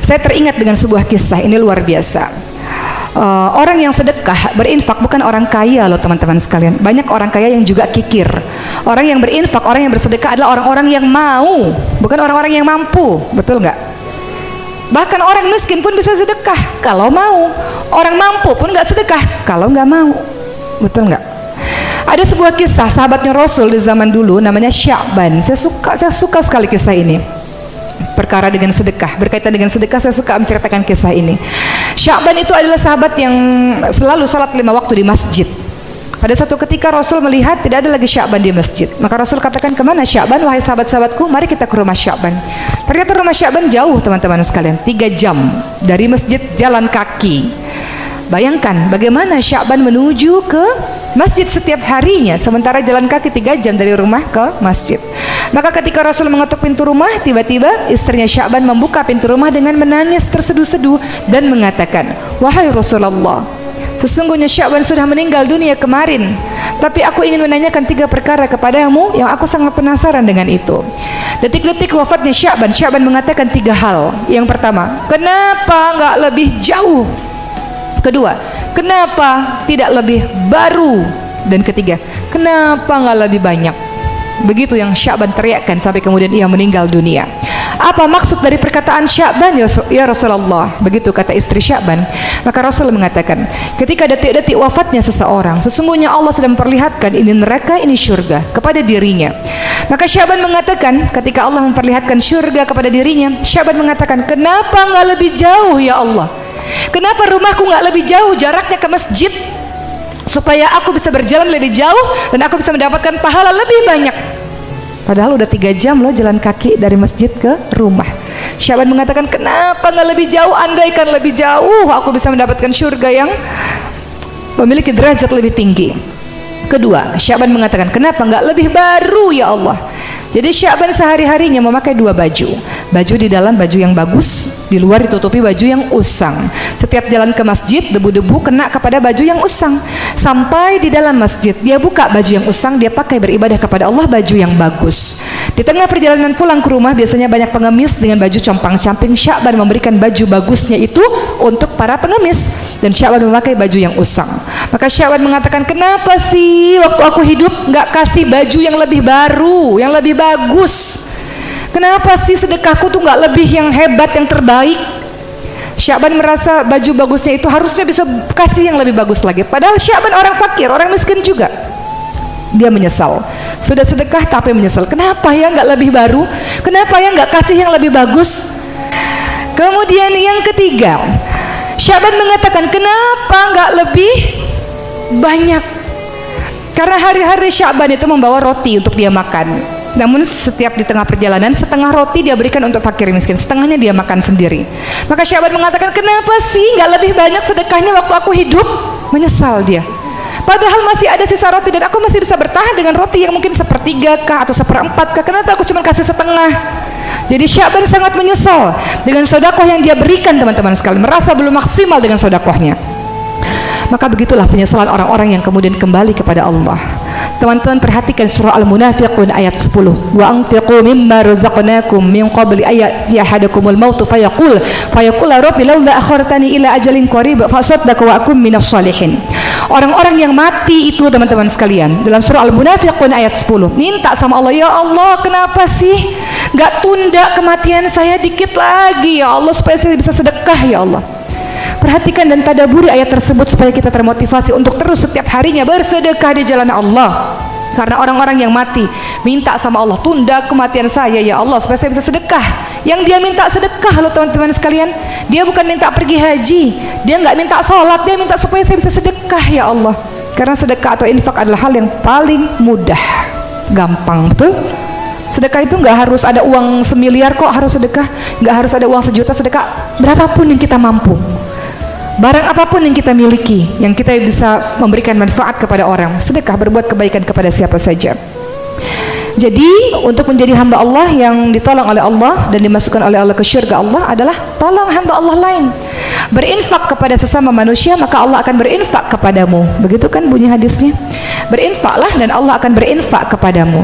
Saya teringat dengan sebuah kisah, ini luar biasa. Orang yang sedekah, berinfak bukan orang kaya loh teman-teman sekalian. Banyak orang kaya yang juga kikir. Orang yang berinfak, orang yang bersedekah adalah orang-orang yang mau, bukan orang-orang yang mampu. Betul nggak? Bahkan orang miskin pun bisa sedekah kalau mau. Orang mampu pun nggak sedekah kalau nggak mau. Betul nggak? Ada sebuah kisah sahabatnya Rasul di zaman dulu, namanya Sya'ban. Saya suka sekali kisah ini. Perkara dengan sedekah, berkaitan dengan sedekah, saya suka menceritakan kisah ini. Sya'ban itu adalah sahabat yang selalu sholat 5 waktu di masjid. Pada suatu ketika Rasul melihat tidak ada lagi Sya'ban di masjid, maka Rasul katakan, kemana Sya'ban wahai sahabat-sahabatku, mari kita ke rumah Sya'ban. Ternyata rumah Sya'ban jauh teman-teman sekalian, 3 jam dari masjid jalan kaki. Bayangkan bagaimana Sya'ban menuju ke masjid setiap harinya, sementara jalan kaki 3 jam dari rumah ke masjid. Maka ketika Rasul mengetuk pintu rumah, tiba-tiba istrinya Sya'ban membuka pintu rumah dengan menangis terseduh-seduh dan mengatakan, wahai Rasulullah, sesungguhnya Sya'ban sudah meninggal dunia kemarin, tapi aku ingin menanyakan 3 perkara kepadamu yang aku sangat penasaran dengan itu. Detik-detik wafatnya Sya'ban mengatakan 3 hal. Yang pertama, kenapa nggak lebih jauh? Kedua, kenapa tidak lebih baru? Dan ketiga, kenapa nggak lebih banyak? Begitu yang Sya'ban teriakkan sampai kemudian ia meninggal dunia. Apa maksud dari perkataan Sya'ban, ya Rasulullah? Begitu kata istri Sya'ban. Maka Rasul mengatakan, ketika detik-detik wafatnya seseorang, sesungguhnya Allah sedang memperlihatkan ini neraka, ini syurga kepada dirinya. Maka Sya'ban mengatakan, ketika Allah memperlihatkan syurga kepada dirinya, Sya'ban mengatakan, kenapa nggak lebih jauh ya Allah? Kenapa rumahku nggak lebih jauh jaraknya ke masjid, supaya aku bisa berjalan lebih jauh dan aku bisa mendapatkan pahala lebih banyak? Padahal udah 3 jam loh jalan kaki dari masjid ke rumah. Sya'ban mengatakan, kenapa nggak lebih jauh? Andaikan lebih jauh aku bisa mendapatkan surga yang memiliki derajat lebih tinggi. Kedua, Sya'ban mengatakan, kenapa nggak lebih baru ya Allah? Jadi Sya'ban sehari-harinya memakai 2 baju. Baju di dalam baju yang bagus, di luar ditutupi baju yang usang. Setiap jalan ke masjid, debu-debu kena kepada baju yang usang. Sampai di dalam masjid, dia buka baju yang usang, dia pakai beribadah kepada Allah baju yang bagus. Di tengah perjalanan pulang ke rumah, biasanya banyak pengemis dengan baju compang-camping. Sya'ban memberikan baju bagusnya itu untuk para pengemis, dan Sya'ban memakai baju yang usang. Maka Sya'ban mengatakan, kenapa sih waktu aku hidup nggak kasih baju yang lebih baru, yang lebih bagus? Kenapa sih sedekahku tuh nggak lebih yang hebat, yang terbaik? Sya'ban merasa baju bagusnya itu harusnya bisa kasih yang lebih bagus lagi. Padahal Sya'ban orang fakir, orang miskin juga. Dia menyesal, sudah sedekah tapi menyesal. Kenapa ya nggak lebih baru? Kenapa ya nggak kasih yang lebih bagus? Kemudian yang ketiga, Sya'ban mengatakan, kenapa nggak lebih banyak? Karena hari-hari Sya'ban itu membawa roti untuk dia makan. Namun setiap di tengah perjalanan, setengah roti dia berikan untuk fakir miskin, setengahnya dia makan sendiri. Maka Sya'ban mengatakan, kenapa sih nggak lebih banyak sedekahnya waktu aku hidup? Menyesal dia. Padahal masih ada sisa roti dan aku masih bisa bertahan dengan roti yang mungkin 1/3 kah atau 1/4 kah. Kenapa aku cuma kasih setengah? Jadi Sya'ban sangat menyesal dengan sedekah yang dia berikan teman-teman sekalian, merasa belum maksimal dengan sedekahnya. Maka begitulah penyesalan orang-orang yang kemudian kembali kepada Allah. Teman-teman perhatikan surah Al-Munafiqun ayat 10. Wa anfiqu mimma razaqnakum min qabli ayati ahadakumul maut fayaqul rabbi laula akhartani ila ajalin qarib fa asaddaq wa akum minas salihin. Orang-orang yang mati itu teman-teman sekalian, dalam surah Al-Munafiqun ayat 10, minta sama Allah, ya Allah, kenapa sih nggak tunda kematian saya dikit lagi ya Allah, supaya saya bisa sedekah ya Allah. Perhatikan dan tadaburi ayat tersebut supaya kita termotivasi untuk terus setiap harinya bersedekah di jalan Allah. Karena orang-orang yang mati minta sama Allah, tunda kematian saya ya Allah supaya saya bisa sedekah. Yang dia minta sedekah loh teman-teman sekalian. Dia bukan minta pergi haji, dia nggak minta sholat, dia minta supaya saya bisa sedekah ya Allah. Karena sedekah atau infak adalah hal yang paling mudah, gampang, betul? Sedekah itu nggak harus ada uang 1 miliar kok harus sedekah, nggak harus ada uang 1 juta sedekah, berapapun yang kita mampu. Barang apapun yang kita miliki, yang kita bisa memberikan manfaat kepada orang, sedekah, berbuat kebaikan kepada siapa saja. Jadi untuk menjadi hamba Allah yang ditolong oleh Allah dan dimasukkan oleh Allah ke syurga Allah adalah tolong hamba Allah lain. Berinfak kepada sesama manusia, maka Allah akan berinfak kepadamu. Begitu kan bunyi hadisnya? Berinfaklah dan Allah akan berinfak kepadamu.